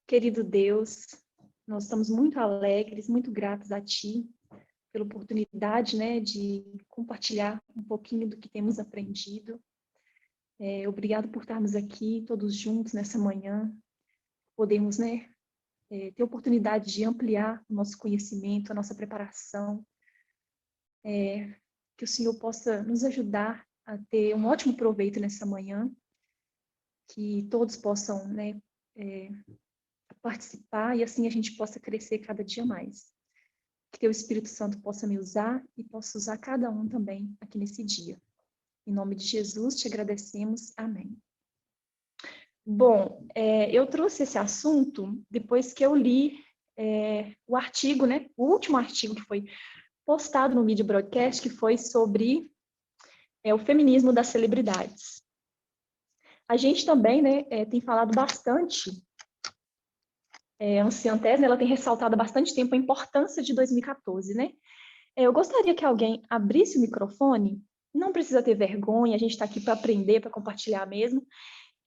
Querido Deus, nós estamos muito alegres, muito gratos a Ti pela oportunidade, né, de compartilhar um pouquinho do que temos aprendido. Obrigado por estarmos aqui todos juntos nessa manhã. Podemos, né, ter a oportunidade de ampliar o nosso conhecimento, a nossa preparação. Que o Senhor possa nos ajudar a ter um ótimo proveito nessa manhã. Que todos possam, né, participar e assim a gente possa crescer cada dia mais. Que Teu Espírito Santo possa me usar e possa usar cada um também aqui nesse dia. Em nome de Jesus, te agradecemos. Amém. Bom, eu trouxe esse assunto depois que eu li o artigo, né? O último artigo que foi postado no Media Broadcast, que foi sobre o feminismo das celebridades. A gente também, né, tem falado bastante, a Anciã Tese, ela tem ressaltado há bastante tempo a importância de 2014, né? Eu gostaria que alguém abrisse o microfone, não precisa ter vergonha, a gente está aqui para aprender, para compartilhar mesmo,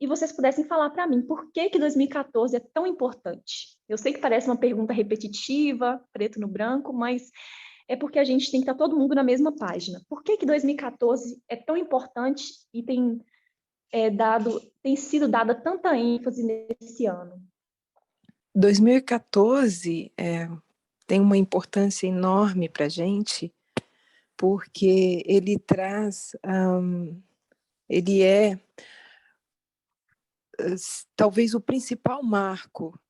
e vocês pudessem falar para mim por que 2014 é tão importante. Eu sei que parece uma pergunta repetitiva, preto no branco, mas é porque a gente tem que estar todo mundo na mesma página. Por que 2014 é tão importante e tem sido dada tanta ênfase nesse ano? 2014 tem uma importância enorme para a gente, porque ele traz, ele é talvez o principal marco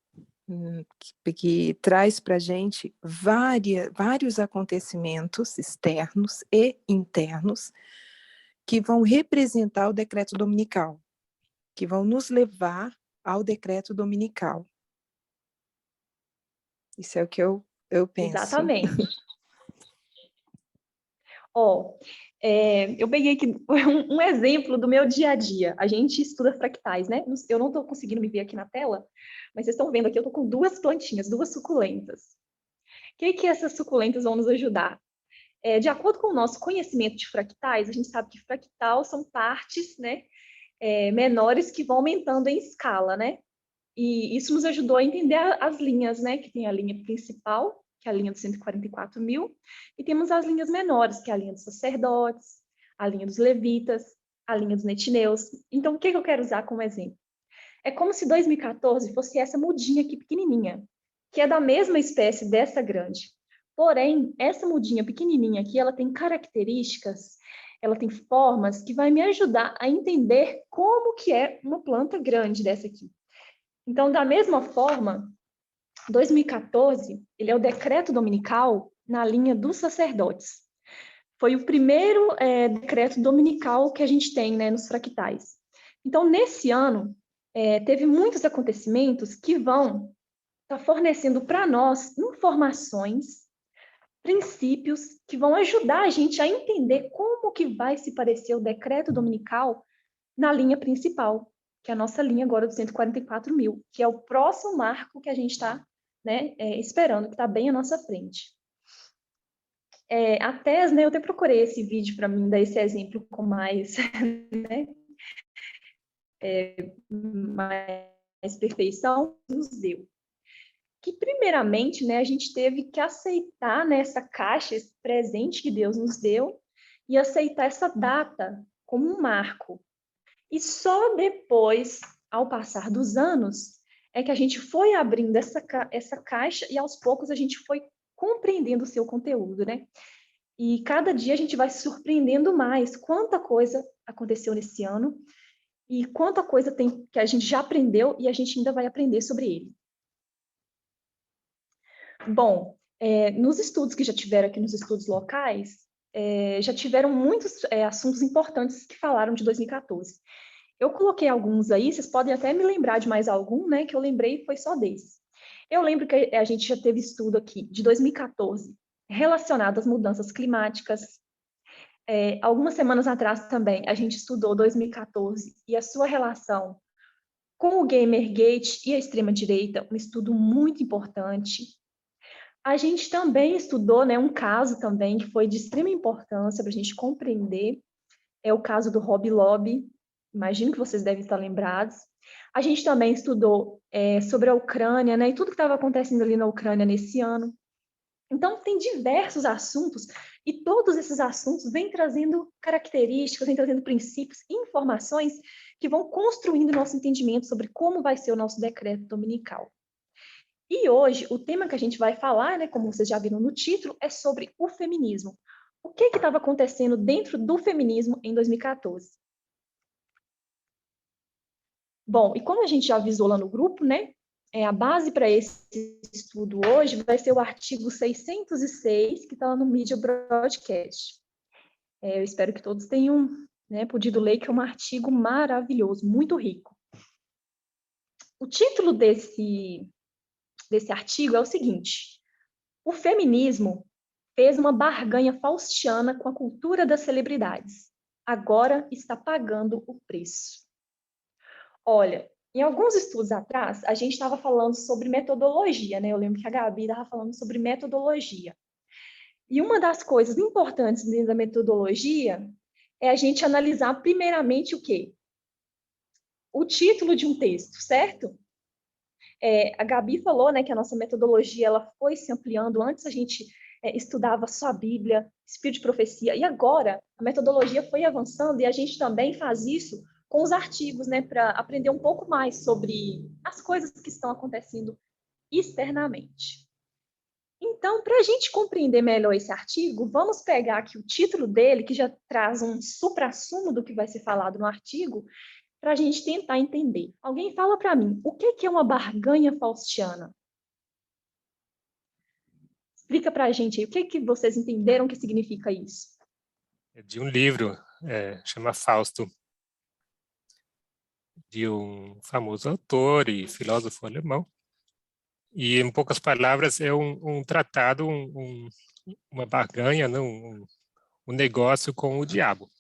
que traz para a gente vários acontecimentos externos e internos que vão representar o decreto dominical, que vão nos levar ao decreto dominical. Isso é o que eu penso. Exatamente. Eu peguei aqui um exemplo do meu dia a dia. A gente estuda fractais, né? Eu não estou conseguindo me ver aqui na tela, mas vocês estão vendo aqui, eu estou com duas plantinhas, duas suculentas. O que essas suculentas vão nos ajudar? De acordo com o nosso conhecimento de fractais, a gente sabe que fractal são partes, né, menores que vão aumentando em escala, né? E isso nos ajudou a entender as linhas, né? Que tem a linha principal, que é a linha dos 144 mil, e temos as linhas menores, que é a linha dos sacerdotes, a linha dos levitas, a linha dos netineus. Então, o que eu quero usar como exemplo? É como se 2014 fosse essa mudinha aqui pequenininha, que é da mesma espécie dessa grande. Porém, essa mudinha pequenininha aqui, ela tem características, ela tem formas que vai me ajudar a entender como que é uma planta grande dessa aqui. Então, da mesma forma, 2014, ele é o decreto dominical na linha dos sacerdotes. Foi o primeiro decreto dominical que a gente tem, né, nos fractais. Então, nesse ano, teve muitos acontecimentos que vão estar fornecendo para nós informações, princípios que vão ajudar a gente a entender como que vai se parecer o decreto dominical na linha principal, que é a nossa linha agora dos 144 mil, que é o próximo marco que a gente está, né, esperando, que está bem à nossa frente. A TES, né, eu até procurei esse vídeo para mim dar esse exemplo com mais, né, mais perfeição, nos deu. Que primeiramente, né, a gente teve que aceitar, né, essa caixa, esse presente que Deus nos deu, e aceitar essa data como um marco. E só depois, ao passar dos anos, é que a gente foi abrindo essa caixa e aos poucos a gente foi compreendendo o seu conteúdo, né? E cada dia a gente vai se surpreendendo mais quanta coisa aconteceu nesse ano e quanta coisa tem que a gente já aprendeu e a gente ainda vai aprender sobre ele. Bom, nos estudos que já tiveram aqui nos estudos locais, já tiveram muitos assuntos importantes que falaram de 2014. Eu coloquei alguns aí, vocês podem até me lembrar de mais algum, né, que eu lembrei foi só desse. Eu lembro que a gente já teve estudo aqui de 2014 relacionado às mudanças climáticas. Algumas semanas atrás também a gente estudou 2014 e a sua relação com o Gamergate e a extrema-direita, um estudo muito importante. A gente também estudou, né, um caso também que foi de extrema importância para a gente compreender, é o caso do Hobby Lobby. Imagino que vocês devem estar lembrados. A gente também estudou sobre a Ucrânia, né, e tudo que estava acontecendo ali na Ucrânia nesse ano. Então, tem diversos assuntos, e todos esses assuntos vêm trazendo características, vêm trazendo princípios, informações que vão construindo nosso entendimento sobre como vai ser o nosso decreto dominical. E hoje, o tema que a gente vai falar, né, como vocês já viram no título, é sobre o feminismo. O que estava acontecendo dentro do feminismo em 2014? Bom, e como a gente já avisou lá no grupo, né, a base para esse estudo hoje vai ser o artigo 606, que está lá no Media Broadcast. Eu espero que todos tenham, né, podido ler, que é um artigo maravilhoso, muito rico. O título desse artigo é o seguinte: o feminismo fez uma barganha faustiana com a cultura das celebridades. Agora está pagando o preço. Olha, em alguns estudos atrás, a gente estava falando sobre metodologia, né? Eu lembro que a Gabi estava falando sobre metodologia. E uma das coisas importantes dentro da metodologia é a gente analisar primeiramente o quê? O título de um texto, certo? A Gabi falou, né, que a nossa metodologia ela foi se ampliando. Antes a gente estudava só a Bíblia, Espírito de Profecia, e agora a metodologia foi avançando e a gente também faz isso com os artigos, né, para aprender um pouco mais sobre as coisas que estão acontecendo externamente. Então, para a gente compreender melhor esse artigo, vamos pegar aqui o título dele, que já traz um suprassumo do que vai ser falado no artigo, para a gente tentar entender. Alguém fala para mim, o que é uma barganha faustiana? Explica para a gente aí, o que vocês entenderam que significa isso? É de um livro, chama Fausto, de um famoso autor e filósofo alemão. E, em poucas palavras, é um tratado, uma barganha, né? Um negócio com o diabo.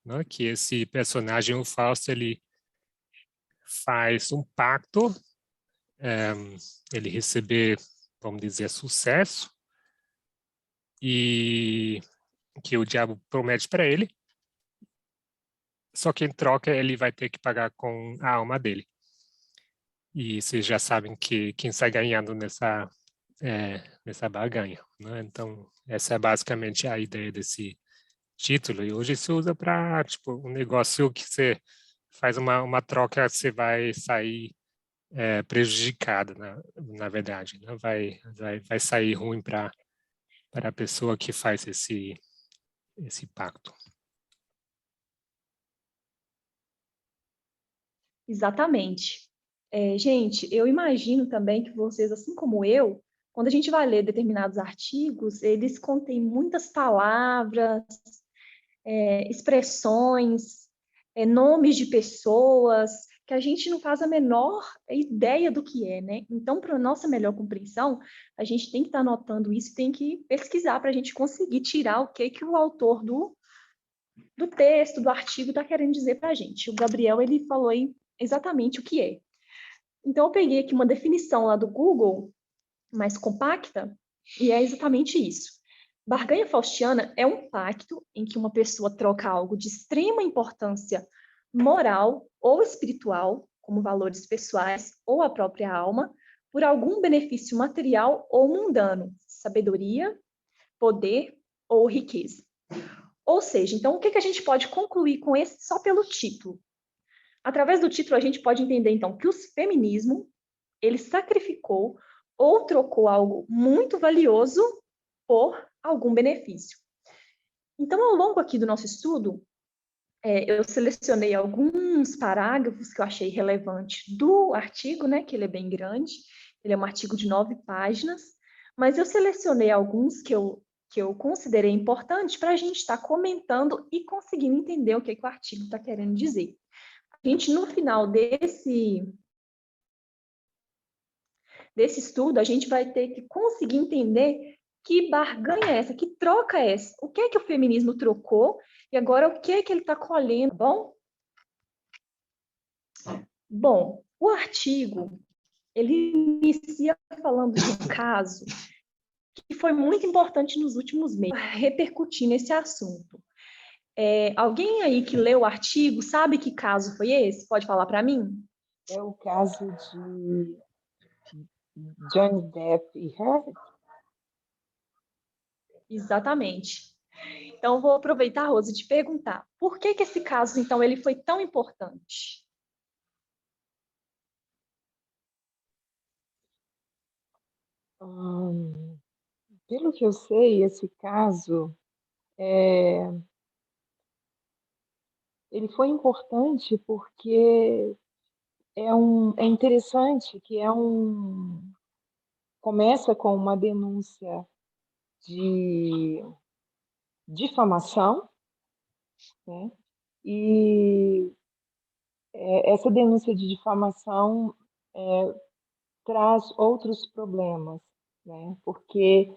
Né? Que esse personagem, o Fausto, ele faz um pacto, ele receber, vamos dizer, sucesso, e que o diabo promete para ele, só que em troca ele vai ter que pagar com a alma dele. E vocês já sabem que quem sai ganhando nessa barganha, né? Então, essa é basicamente a ideia desse título. E hoje se usa para, tipo, um negócio que você faz uma troca, você vai sair prejudicado, na verdade, né? Vai sair ruim para a pessoa que faz esse pacto. Exatamente. Gente, eu imagino também que vocês, assim como eu, quando a gente vai ler determinados artigos, eles contêm muitas palavras, expressões, nomes de pessoas, que a gente não faz a menor ideia do que é, né? Então, para a nossa melhor compreensão, a gente tem que estar anotando isso, tem que pesquisar para a gente conseguir tirar o que o autor do texto, do artigo, está querendo dizer para a gente. O Gabriel, ele falou aí exatamente o que é. Então, eu peguei aqui uma definição lá do Google, mais compacta, e é exatamente isso. Barganha faustiana é um pacto em que uma pessoa troca algo de extrema importância moral ou espiritual, como valores pessoais ou a própria alma, por algum benefício material ou mundano, sabedoria, poder ou riqueza. Ou seja, então, o que a gente pode concluir com esse só pelo título? Através do título, a gente pode entender, então, que o feminismo, ele sacrificou ou trocou algo muito valioso por algum benefício. Então, ao longo aqui do nosso estudo, eu selecionei alguns parágrafos que eu achei relevantes do artigo, né, que ele é bem grande, ele é um artigo de 9 páginas, mas eu selecionei alguns que eu considerei importantes para a gente estar comentando e conseguindo entender o que o artigo está querendo dizer. A gente, no final desse estudo, a gente vai ter que conseguir entender que barganha é essa, que troca é essa, o que o feminismo trocou e agora o que ele está colhendo, bom? Bom, o artigo, ele inicia falando de um caso que foi muito importante nos últimos meses, repercutindo esse assunto. Alguém aí que leu o artigo sabe que caso foi esse? Pode falar para mim? É o caso de Johnny Depp e Heard? Exatamente. Então, vou aproveitar, Rose, e te perguntar, por que que esse caso, então, ele foi tão importante? Pelo que eu sei, esse caso ele foi importante porque é interessante que começa com uma denúncia de difamação, né? E essa denúncia de difamação traz outros problemas, né? Porque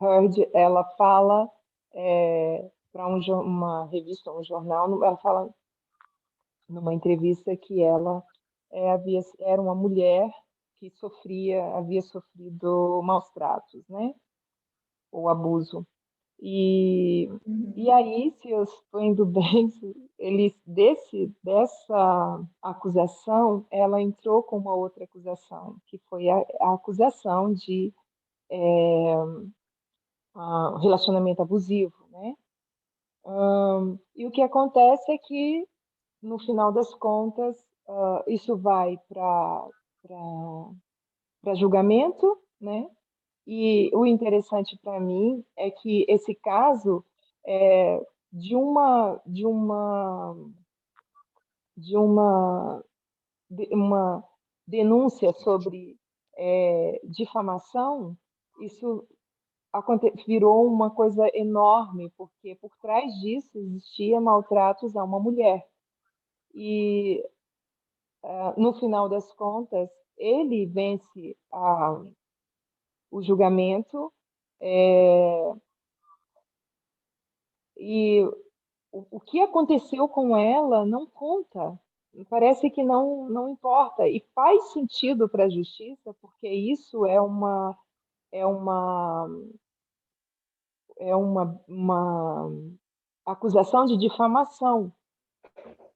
Heard, ela fala para uma revista, um jornal, ela fala numa entrevista que ela era uma mulher que havia sofrido maus tratos, né? Ou abuso. E Uhum. aí, se eu estou indo bem, dessa acusação, ela entrou com uma outra acusação, que foi a acusação de relacionamento abusivo, né? E o que acontece é que, no final das contas, isso vai para julgamento, né? E o interessante para mim é que esse caso é de uma de uma de uma denúncia sobre difamação, isso virou uma coisa enorme, porque por trás disso existia maltratos a uma mulher. E, no final das contas, ele vence o julgamento, e o que aconteceu com ela não conta. Parece que não importa. E faz sentido para a justiça, porque isso é uma, uma acusação de difamação.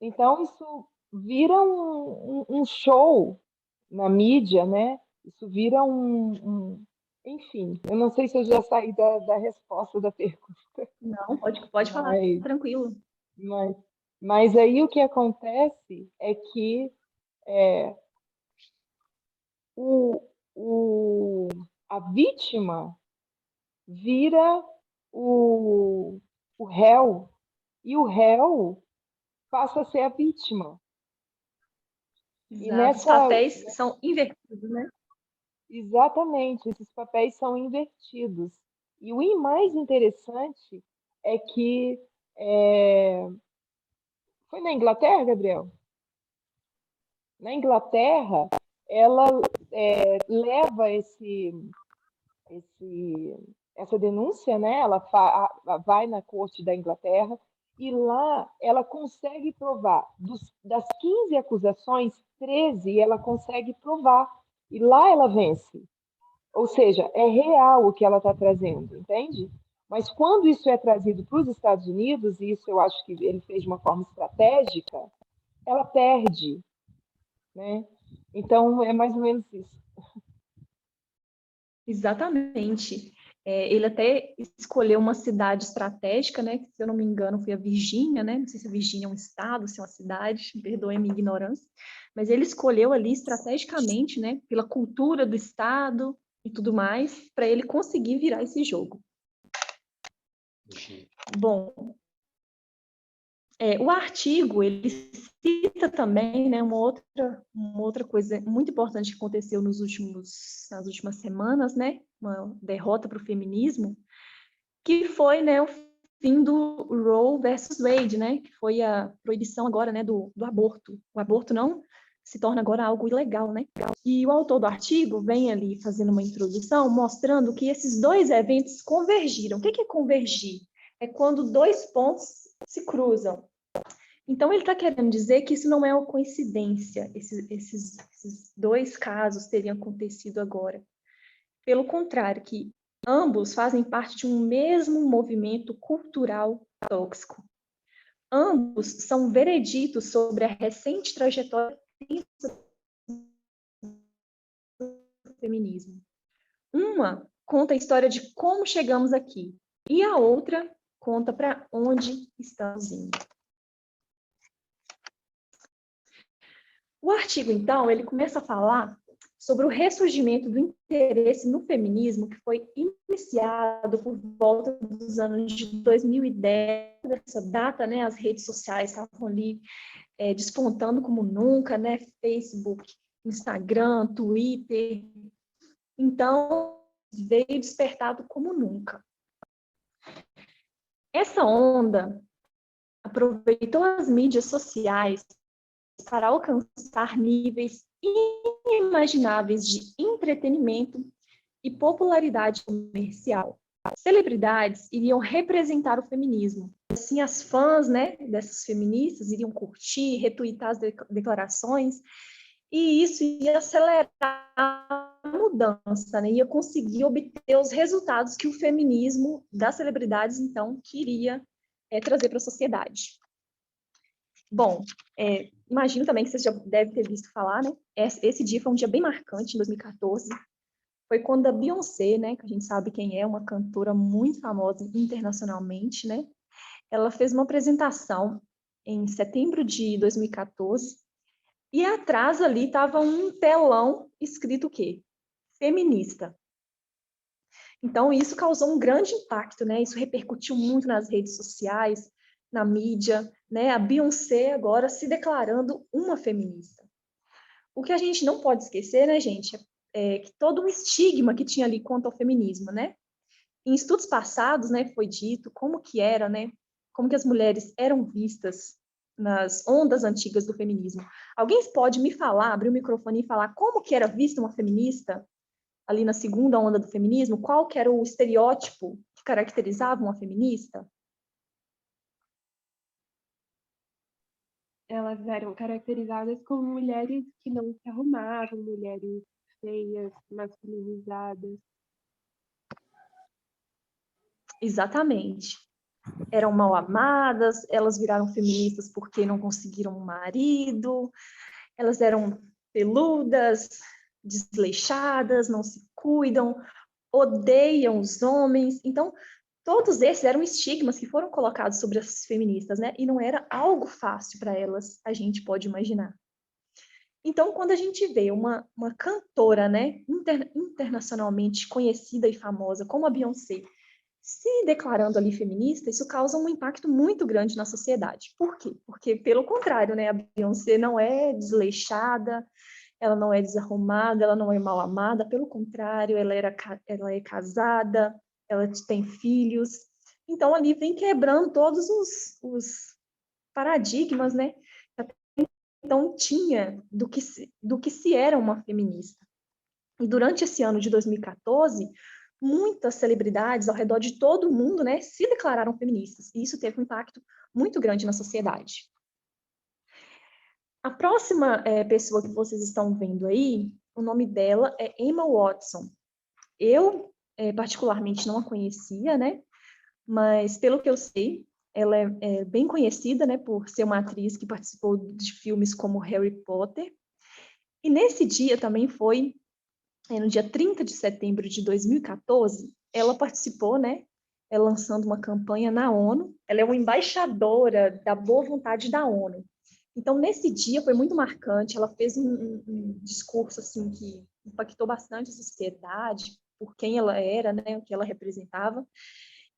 Então, isso vira um show na mídia, né? Isso vira Enfim, eu não sei se eu já saí da resposta da pergunta, Não, pode falar, mas, tranquilo. mas, mas aí o que acontece é que o, a vítima vira o, o réu, e o réu passa a ser a vítima. E Exato. Os papéis são invertidos, né? exatamente, esses papéis são invertidos. E o mais interessante é que foi na Inglaterra, Gabriel? Na Inglaterra, ela leva essa denúncia, né? Ela vai na corte da Inglaterra e lá ela consegue provar. Das 15 acusações, 13 ela consegue provar. E lá ela vence. Ou seja, é real o que ela está trazendo, entende? Mas quando isso é trazido para os Estados Unidos, e isso eu acho que ele fez de uma forma estratégica, ela perde, né? Então, é mais ou menos isso. Exatamente. Ele até escolheu uma cidade estratégica, né? Que, se eu não me engano, foi a Virgínia, né? Não sei se a Virgínia é um estado, se é uma cidade, perdoe a minha ignorância. Mas ele escolheu ali estrategicamente, né? Pela cultura do estado e tudo mais, para ele conseguir virar esse jogo. Bom, o artigo, ele cita também, né, uma outra coisa muito importante que aconteceu nas últimas semanas, né, uma derrota para o feminismo, que foi, né, o fim do Roe versus Wade, né, que foi a proibição agora, né, do aborto. O aborto não se torna agora algo ilegal, né? E o autor do artigo vem ali fazendo uma introdução, mostrando que esses dois eventos convergiram. O que é convergir? É quando dois pontos se cruzam. Então, ele está querendo dizer que isso não é uma coincidência, esses dois casos teriam acontecido agora. Pelo contrário, que ambos fazem parte de um mesmo movimento cultural tóxico. Ambos são vereditos sobre a recente trajetória feminismo. Uma conta a história de como chegamos aqui, e a outra conta para onde estamos indo. O artigo, então, ele começa a falar sobre o ressurgimento do interesse no feminismo, que foi iniciado por volta dos anos de 2010. Essa data, né, as redes sociais estavam ali despontando como nunca, né, Facebook, Instagram, Twitter. Então, veio despertado como nunca. Essa onda aproveitou as mídias sociais para alcançar níveis inimagináveis de entretenimento e popularidade comercial. Celebridades iriam representar o feminismo. Assim, as fãs, né, dessas feministas iriam curtir, retweetar as declarações, e isso ia acelerar a mudança, né? Ia conseguir obter os resultados que o feminismo das celebridades, então, queria trazer para a sociedade. Bom, imagino também que vocês já devem ter visto falar, né? Esse dia foi um dia bem marcante, em 2014. Foi quando a Beyoncé, né, que a gente sabe quem é, uma cantora muito famosa internacionalmente, né? Ela fez uma apresentação em setembro de 2014, e atrás ali estava um telão escrito o quê? Feminista. Então, isso causou um grande impacto, né? Isso repercutiu muito nas redes sociais, na mídia, né? A Beyoncé agora se declarando uma feminista. O que a gente não pode esquecer, né, gente, é que todo um estigma que tinha ali quanto ao feminismo, né? Em estudos passados, né, foi dito como que era, né? Como que as mulheres eram vistas nas ondas antigas do feminismo. Alguém pode me falar, abrir o microfone e falar como que era vista uma feminista ali na segunda onda do feminismo? Qual que era o estereótipo que caracterizava uma feminista? Elas eram caracterizadas como mulheres que não se arrumavam, mulheres feias, masculinizadas. Exatamente. Eram mal amadas, elas viraram feministas porque não conseguiram um marido, elas eram peludas, desleixadas, não se cuidam, odeiam os homens. Então, todos esses eram estigmas que foram colocados sobre as feministas, né? E não era algo fácil para elas, a gente pode imaginar. Então, quando a gente vê uma cantora, né, internacionalmente conhecida e famosa, como a Beyoncé, se declarando ali feminista, isso causa um impacto muito grande na sociedade. Por quê? Porque, pelo contrário, né, a Beyoncé não é desleixada, ela não é desarrumada, ela não é mal amada, pelo contrário, ela é casada, ela tem filhos. Então, ali vem quebrando todos os paradigmas, né? Então, tinha do que se era uma feminista. E durante esse ano de 2014, muitas celebridades ao redor de todo o mundo, né, se declararam feministas. E isso teve um impacto muito grande na sociedade. A próxima pessoa que vocês estão vendo aí, o nome dela é Emma Watson. Eu, particularmente, não a conhecia, né? Mas, pelo que eu sei, ela é bem conhecida, né, por ser uma atriz que participou de filmes como Harry Potter. E nesse dia também foi, no dia 30 de setembro de 2014, ela participou, né, lançando uma campanha na ONU. Ela é uma embaixadora da boa vontade da ONU. Então, nesse dia foi muito marcante, ela fez um discurso assim que impactou bastante a sociedade, por quem ela era, né, o que ela representava,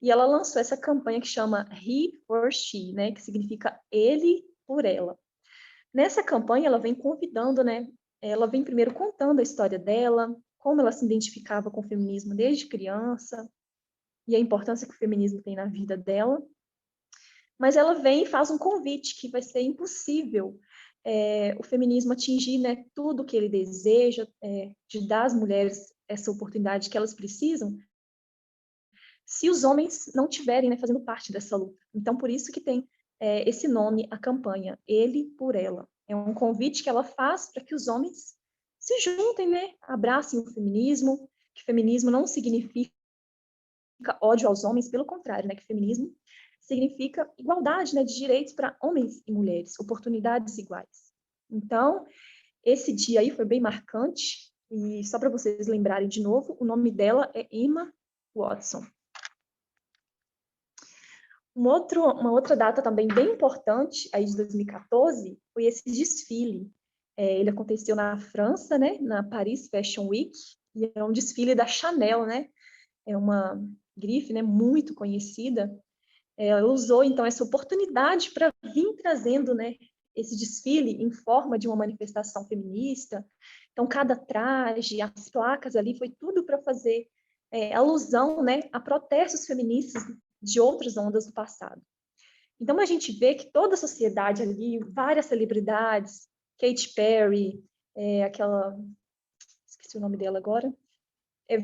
e ela lançou essa campanha que chama He for She, né, que significa ele por ela. Nessa campanha, ela vem convidando, né, ela vem primeiro contando a história dela, como ela se identificava com o feminismo desde criança, e a importância que o feminismo tem na vida dela. Mas ela vem e faz um convite que vai ser impossível o feminismo atingir, né, tudo que ele deseja, de dar às mulheres essa oportunidade que elas precisam, se os homens não tiverem, né, fazendo parte dessa luta. Então, por isso que tem esse nome, a campanha, Ele por Ela. É um convite que ela faz para que os homens se juntem, né, abracem o feminismo, que feminismo não significa ódio aos homens, pelo contrário, né, que feminismo significa igualdade, né, de direitos para homens e mulheres, oportunidades iguais. Então, esse dia aí foi bem marcante, E só para vocês lembrarem de novo, o nome dela é Emma Watson. Uma outra data também bem importante, aí de 2014, foi esse desfile. Ele aconteceu na França, né, na Paris Fashion Week, e é um desfile da Chanel, né? É uma grife, né, muito conhecida. Ela usou, então, essa oportunidade para vir trazendo, né, esse desfile em forma de uma manifestação feminista. Então, cada traje, as placas ali, foi tudo para fazer alusão, né, a protestos feministas de outras ondas do passado. Então, a gente vê que toda a sociedade ali, várias celebridades, Katy Perry, esqueci o nome dela agora,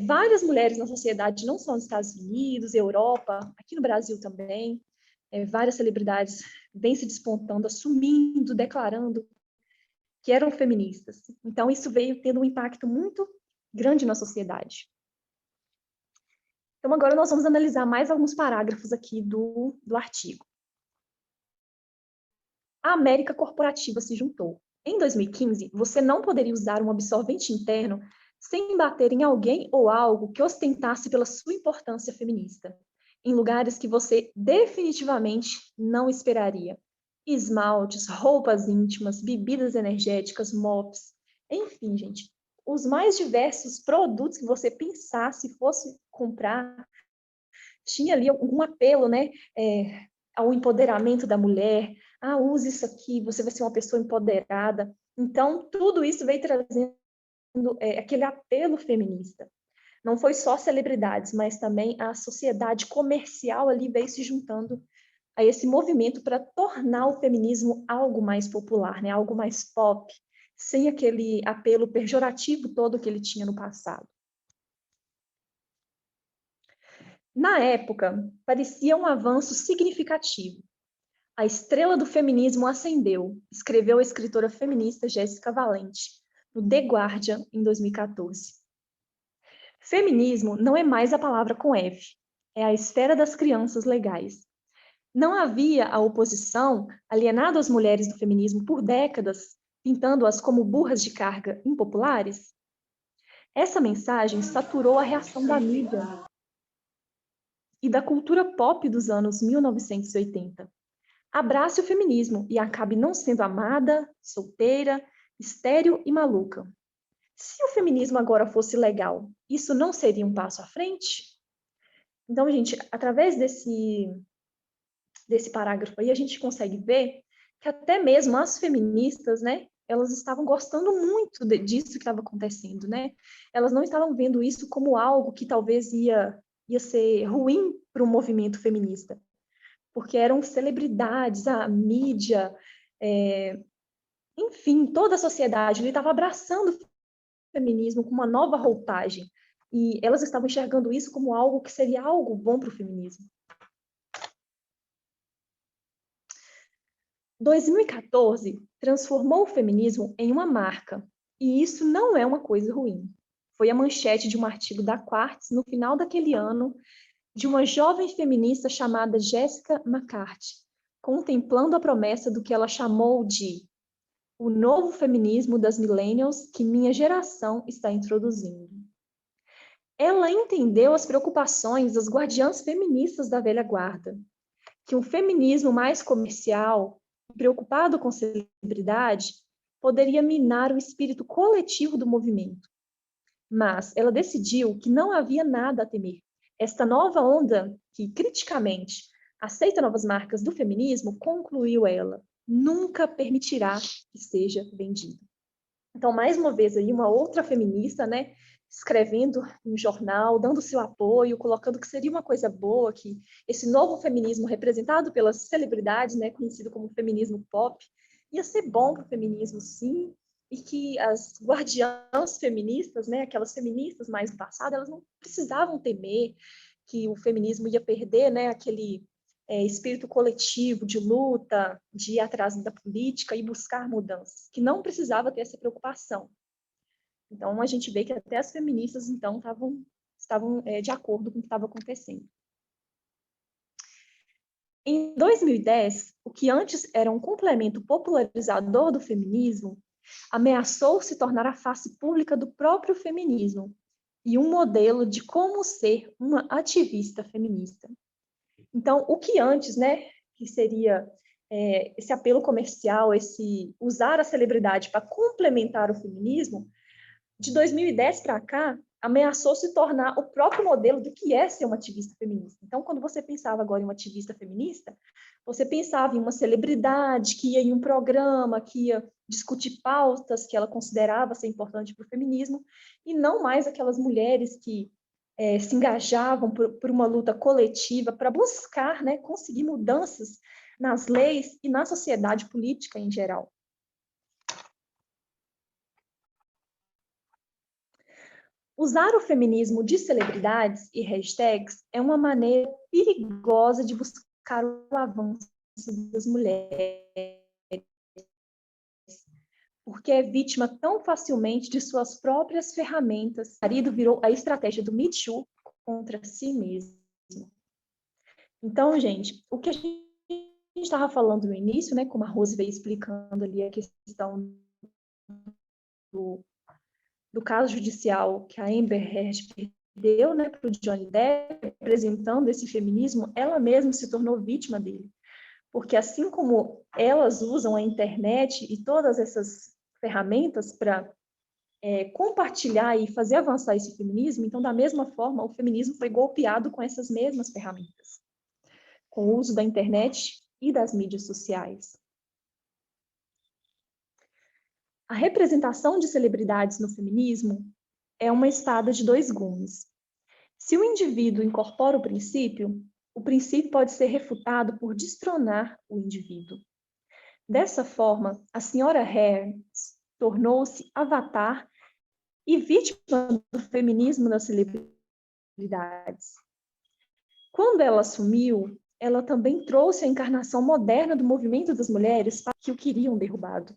várias mulheres na sociedade, não só nos Estados Unidos, Europa, aqui no Brasil também, várias celebridades vêm se despontando, assumindo, declarando que eram feministas. Então, isso veio tendo um impacto muito grande na sociedade. Então, agora nós vamos analisar mais alguns parágrafos aqui do artigo. A América corporativa se juntou. Em 2015, você não poderia usar um absorvente interno sem bater em alguém ou algo que ostentasse pela sua importância feminista, em lugares que você definitivamente não esperaria. Esmaltes, roupas íntimas, bebidas energéticas, mops, enfim, gente, os mais diversos produtos que você pensasse fosse comprar, tinha ali algum apelo, né, ao empoderamento da mulher. Use isso aqui, você vai ser uma pessoa empoderada. Então, tudo isso veio trazendo aquele apelo feminista. Não foi só celebridades, mas também a sociedade comercial ali veio se juntando a esse movimento para tornar o feminismo algo mais popular, né? Algo mais pop, sem aquele apelo pejorativo todo que ele tinha no passado. Na época, parecia um avanço significativo. A estrela do feminismo acendeu, escreveu a escritora feminista Jéssica Valente, no The Guardian, em 2014. Feminismo não é mais a palavra com F, é a esfera das crianças legais. Não havia a oposição alienado as mulheres do feminismo por décadas, pintando-as como burras de carga impopulares? Essa mensagem saturou a reação da mídia e da cultura pop dos anos 1980. Abrace o feminismo e acabe não sendo amada, solteira, estéril e maluca. Se o feminismo agora fosse legal, isso não seria um passo à frente? Então, gente, através desse parágrafo aí, a gente consegue ver que até mesmo as feministas, né, elas estavam gostando muito disso que estava acontecendo, né? Elas não estavam vendo isso como algo que talvez ia ser ruim para o movimento feminista, porque eram celebridades, a mídia, enfim, toda a sociedade estava abraçando o feminismo com uma nova roupagem, e elas estavam enxergando isso como algo que seria algo bom para o feminismo. 2014 transformou o feminismo em uma marca, e isso não é uma coisa ruim. Foi a manchete de um artigo da Quartz no final daquele ano, de uma jovem feminista chamada Jessica McCarthy, contemplando a promessa do que ela chamou de o novo feminismo das millennials que minha geração está introduzindo. Ela entendeu as preocupações das guardiãs feministas da velha guarda, que um feminismo mais comercial, preocupado com celebridade, poderia minar o espírito coletivo do movimento. Mas ela decidiu que não havia nada a temer. Esta nova onda, que criticamente aceita novas marcas do feminismo, concluiu ela, nunca permitirá que seja vendido. Então, mais uma vez, aí, uma outra feminista, né, escrevendo um jornal, dando seu apoio, colocando que seria uma coisa boa, que esse novo feminismo representado pelas celebridades, né, conhecido como feminismo pop, ia ser bom para o feminismo, sim, e que as guardiãs feministas, né, aquelas feministas mais do passado, elas não precisavam temer que o feminismo ia perder, né, aquele espírito coletivo de luta, de ir atrás da política e buscar mudanças, que não precisava ter essa preocupação. Então, a gente vê que até as feministas, então, estavam de acordo com o que estava acontecendo. Em 2010, o que antes era um complemento popularizador do feminismo, ameaçou se tornar a face pública do próprio feminismo e um modelo de como ser uma ativista feminista. Então, o que antes, né, que seria esse apelo comercial, esse usar a celebridade para complementar o feminismo, de 2010 para cá, ameaçou se tornar o próprio modelo do que é ser uma ativista feminista. Então, quando você pensava agora em uma ativista feminista, você pensava em uma celebridade que ia em um programa, que ia discutir pautas que ela considerava ser importante para o feminismo, e não mais aquelas mulheres que se engajavam por uma luta coletiva para buscar, né, conseguir mudanças nas leis e na sociedade política em geral. Usar o feminismo de celebridades e hashtags é uma maneira perigosa de buscar o avanço das mulheres, porque é vítima tão facilmente de suas próprias ferramentas. O marido virou a estratégia do Me Too contra si mesmo. Então, gente, o que a gente estava falando no início, né, como a Rose veio explicando ali a questão do caso judicial que a Amber Heard perdeu, né, para o Johnny Depp, representando esse feminismo, ela mesma se tornou vítima dele. Porque assim como elas usam a internet e todas essas ferramentas para compartilhar e fazer avançar esse feminismo, então, da mesma forma, o feminismo foi golpeado com essas mesmas ferramentas, com o uso da internet e das mídias sociais. A representação de celebridades no feminismo é uma espada de dois gumes. Se o indivíduo incorpora o princípio pode ser refutado por destronar o indivíduo. Dessa forma, a senhora Heard tornou-se avatar e vítima do feminismo das celebridades. Quando ela assumiu, ela também trouxe a encarnação moderna do movimento das mulheres que o queriam derrubado.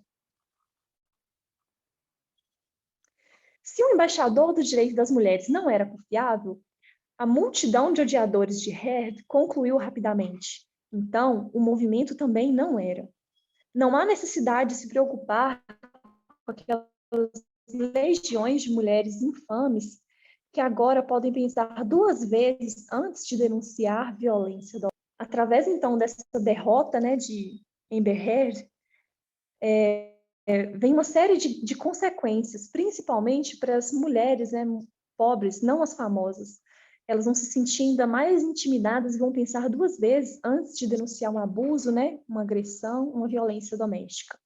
Se o embaixador do direito das mulheres não era confiável, a multidão de odiadores de Heard concluiu rapidamente. Então, o movimento também não era. Não há necessidade de se preocupar com aquelas legiões de mulheres infames que agora podem pensar duas vezes antes de denunciar violência. Através, então, dessa derrota, né, de Amber Heard, vem uma série de consequências, principalmente para as mulheres, né, pobres, não as famosas. Elas vão se sentir ainda mais intimidadas e vão pensar duas vezes antes de denunciar um abuso, né, uma agressão, uma violência doméstica.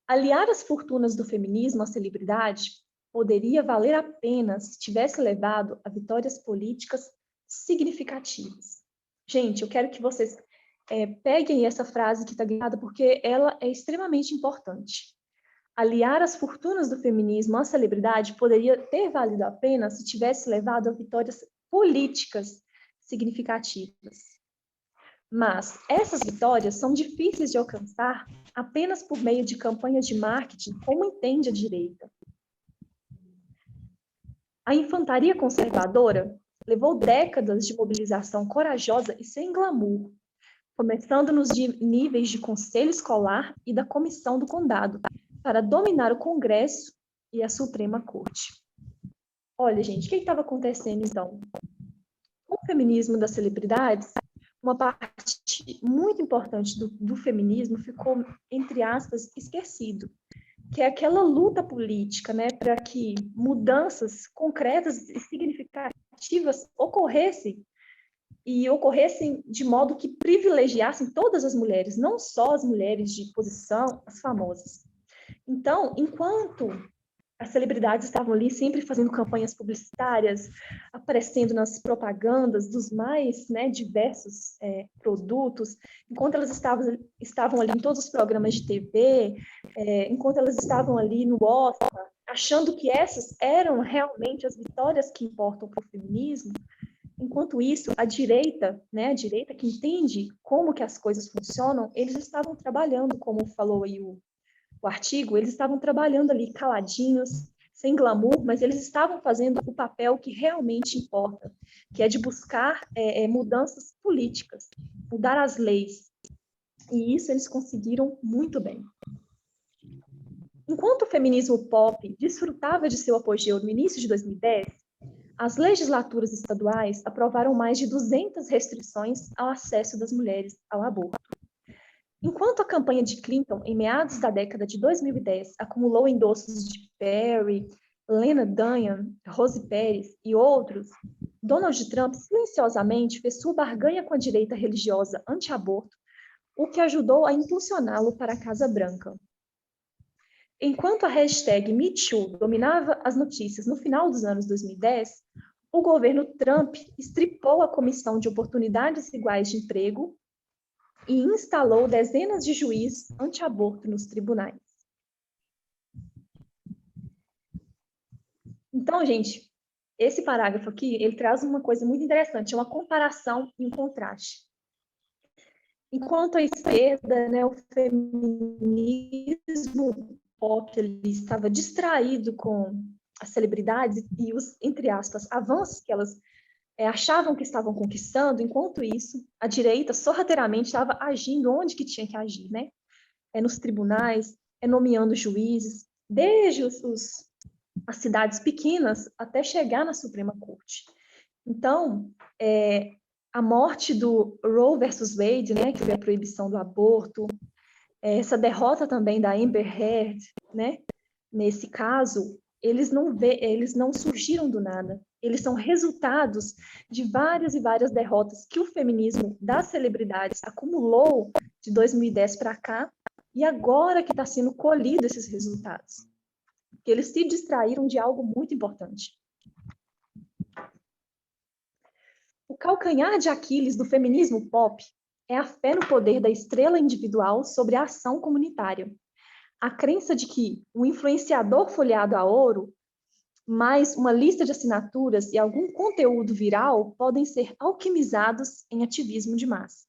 Aliar as fortunas do feminismo à celebridade poderia valer a pena se tivesse levado a vitórias políticas significativas. Gente, eu quero que vocês peguem essa frase que está guiada, porque ela é extremamente importante. Aliar as fortunas do feminismo à celebridade poderia ter valido a pena se tivesse levado a vitórias políticas significativas. Mas essas vitórias são difíceis de alcançar apenas por meio de campanhas de marketing, como entende a direita. A infantaria conservadora levou décadas de mobilização corajosa e sem glamour, começando nos níveis de conselho escolar e da comissão do condado, para dominar o Congresso e a Suprema Corte. Olha, gente, o que estava acontecendo, então? Com o feminismo das celebridades, uma parte muito importante do feminismo ficou, entre aspas, esquecido, que é aquela luta política, né, para que mudanças concretas e significativas ocorressem, e ocorressem de modo que privilegiassem todas as mulheres, não só as mulheres de posição, as famosas. Então, enquanto as celebridades estavam ali sempre fazendo campanhas publicitárias, aparecendo nas propagandas dos mais, né, diversos produtos, enquanto elas estavam ali em todos os programas de TV, enquanto elas estavam ali no Oscar, achando que essas eram realmente as vitórias que importam para o feminismo, enquanto isso, a direita, né, a direita que entende como que as coisas funcionam, eles estavam trabalhando, como falou aí o artigo, eles estavam trabalhando ali caladinhos, sem glamour, mas eles estavam fazendo o papel que realmente importa, que é de buscar mudanças políticas, mudar as leis. E isso eles conseguiram muito bem. Enquanto o feminismo pop desfrutava de seu apogeu no início de 2010, as legislaturas estaduais aprovaram mais de 200 restrições ao acesso das mulheres ao aborto. Enquanto a campanha de Clinton, em meados da década de 2010, acumulou endossos de Perry, Lena Dunham, Rosie Perez e outros, Donald Trump silenciosamente fez sua barganha com a direita religiosa anti-aborto, o que ajudou a impulsioná-lo para a Casa Branca. Enquanto a hashtag #MeToo dominava as notícias no final dos anos 2010, o governo Trump estripou a Comissão de Oportunidades Iguais de Emprego e instalou dezenas de juízes anti-aborto nos tribunais. Então, gente, esse parágrafo aqui, ele traz uma coisa muito interessante, uma comparação e um contraste. Enquanto a esquerda, né, o feminismo pop, ele estava distraído com as celebridades e os, entre aspas, avanços que elas achavam que estavam conquistando, enquanto isso, a direita sorrateiramente estava agindo onde que tinha que agir, né? Nos tribunais, nomeando juízes, desde as cidades pequenas até chegar na Suprema Corte. Então, a morte do Roe versus Wade, né, que foi a proibição do aborto, essa derrota também da Amber Heard, né, nesse caso, eles não surgiram do nada. Eles são resultados de várias e várias derrotas que o feminismo das celebridades acumulou de 2010 para cá, e agora que está sendo colhido esses resultados. Porque eles se distraíram de algo muito importante. O calcanhar de Aquiles do feminismo pop é a fé no poder da estrela individual sobre a ação comunitária. A crença de que o influenciador folheado a ouro, mais uma lista de assinaturas e algum conteúdo viral podem ser alquimizados em ativismo de massa.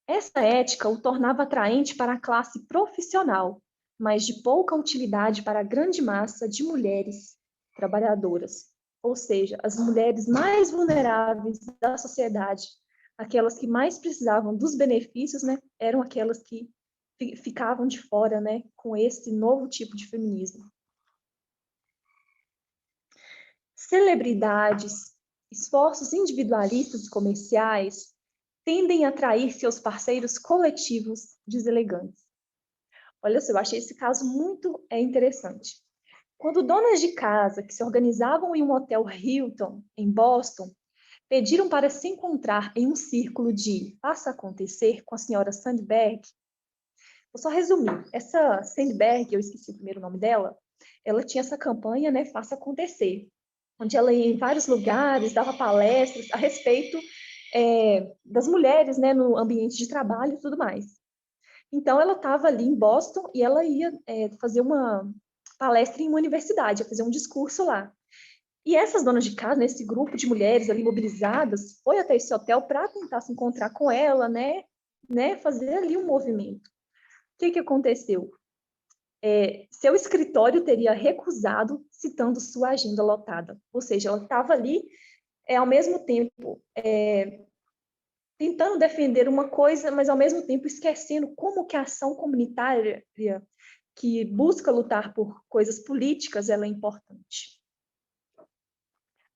Essa ética o tornava atraente para a classe profissional, mas de pouca utilidade para a grande massa de mulheres trabalhadoras. Ou seja, as mulheres mais vulneráveis da sociedade, aquelas que mais precisavam dos benefícios, né, eram aquelas que ficavam de fora, né, com esse novo tipo de feminismo. Celebridades, esforços individualistas e comerciais tendem a atrair seus parceiros coletivos deselegantes. Olha só, eu achei esse caso muito interessante. Quando donas de casa que se organizavam em um hotel Hilton, em Boston, pediram para se encontrar em um círculo de Faça Acontecer com a senhora Sandberg, vou só resumir. Essa Sandberg, eu esqueci o primeiro nome dela, ela tinha essa campanha, né, Faça Acontecer, onde ela ia em vários lugares, dava palestras a respeito das mulheres, né, no ambiente de trabalho e tudo mais. Então, ela estava ali em Boston e ela ia fazer uma palestra em uma universidade, ia fazer um discurso lá. E essas donas de casa, nesse grupo de mulheres ali mobilizadas, foi até esse hotel para tentar se encontrar com ela, né, fazer ali um movimento. O que aconteceu? Seu escritório teria recusado, citando sua agenda lotada. Ou seja, ela estava ali, ao mesmo tempo, tentando defender uma coisa, mas ao mesmo tempo esquecendo como que a ação comunitária que busca lutar por coisas políticas, ela é importante.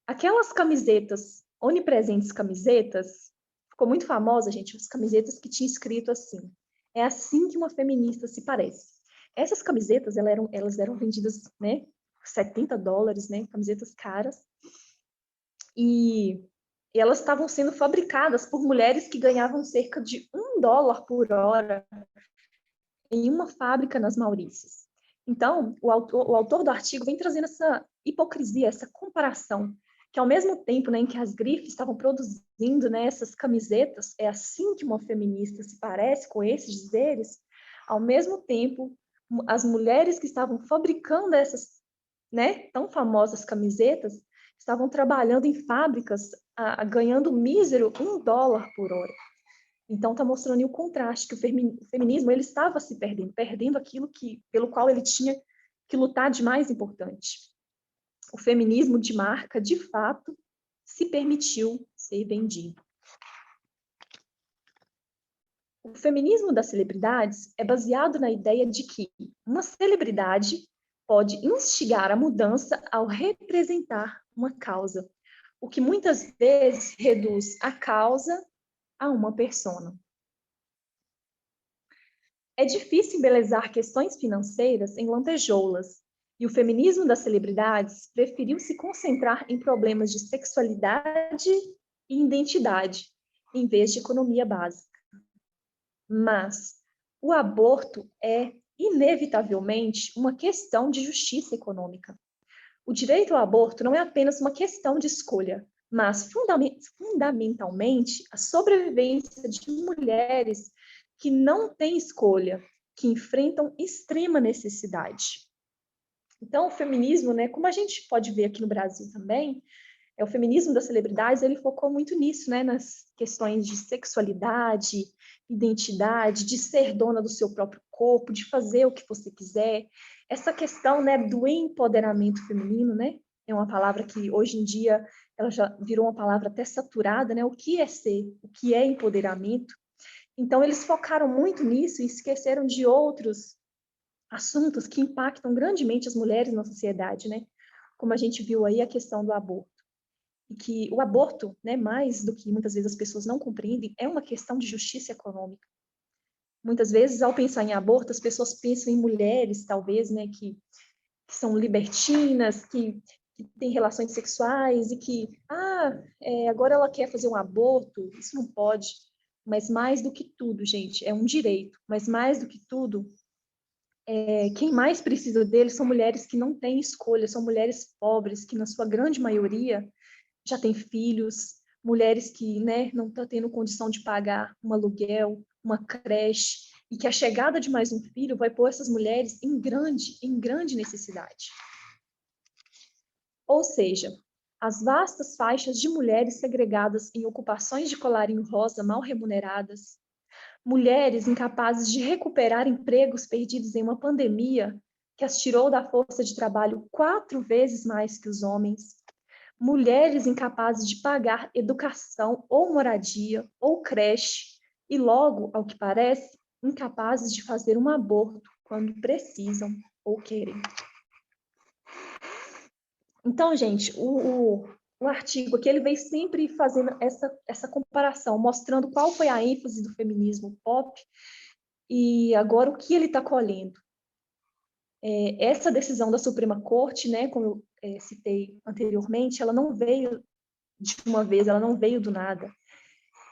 Aquelas camisetas, onipresentes camisetas, ficou muito famosa, gente, as camisetas que tinha escrito assim: é assim que uma feminista se parece. Essas camisetas, elas eram vendidas, né, por $70, né, camisetas caras, e elas estavam sendo fabricadas por mulheres que ganhavam cerca de $1 por hora em uma fábrica nas Maurícias. Então, o autor do artigo vem trazendo essa hipocrisia, essa comparação, que ao mesmo tempo, né, em que as grifes estavam produzindo, né, essas camisetas, é assim que uma feminista se parece, com esses dizeres, ao mesmo tempo, as mulheres que estavam fabricando essas, né, tão famosas camisetas, estavam trabalhando em fábricas, ganhando mísero $1 por hora. Então, está mostrando o contraste, que o feminismo ele estava se perdendo aquilo pelo qual ele tinha que lutar de mais importante. O feminismo de marca, de fato, se permitiu ser vendido. O feminismo das celebridades é baseado na ideia de que uma celebridade pode instigar a mudança ao representar uma causa, o que muitas vezes reduz a causa a uma persona. É difícil embelezar questões financeiras em lantejoulas, e o feminismo das celebridades preferiu se concentrar em problemas de sexualidade e identidade, em vez de economia básica. Mas o aborto é, inevitavelmente, uma questão de justiça econômica. O direito ao aborto não é apenas uma questão de escolha, mas fundamentalmente a sobrevivência de mulheres que não têm escolha, que enfrentam extrema necessidade. Então, o feminismo, né, como a gente pode ver aqui no Brasil também, o feminismo das celebridades, ele focou muito nisso, né, nas questões de sexualidade, identidade, de ser dona do seu próprio corpo, de fazer o que você quiser. Essa questão, né, do empoderamento feminino, né, é uma palavra que hoje em dia ela já virou uma palavra até saturada, né? O que é ser? O que é empoderamento? Então, eles focaram muito nisso e esqueceram de outros assuntos que impactam grandemente as mulheres na sociedade, né? Como a gente viu aí a questão do aborto. E que o aborto, né, mais do que muitas vezes as pessoas não compreendem, é uma questão de justiça econômica. Muitas vezes, ao pensar em aborto, as pessoas pensam em mulheres, talvez, né, que são libertinas, que têm relações sexuais e que, agora ela quer fazer um aborto, isso não pode. Mas mais do que tudo, gente, é um direito, mas mais do que tudo, quem mais precisa dele são mulheres que não têm escolha, são mulheres pobres, que na sua grande maioria já têm filhos, mulheres que, né, não estão tendo condição de pagar um aluguel, uma creche, e que a chegada de mais um filho vai pôr essas mulheres em grande necessidade. Ou seja, as vastas faixas de mulheres segregadas em ocupações de colarinho rosa mal remuneradas, mulheres incapazes de recuperar empregos perdidos em uma pandemia que as tirou da força de trabalho 4 vezes mais que os homens, mulheres incapazes de pagar educação ou moradia ou creche e logo, ao que parece, incapazes de fazer um aborto quando precisam ou querem. Então, gente, o artigo aqui ele vem sempre fazendo essa comparação, mostrando qual foi a ênfase do feminismo pop e agora o que ele está colhendo. Essa decisão da Suprema Corte, né, como eu citei anteriormente, ela não veio de uma vez, ela não veio do nada.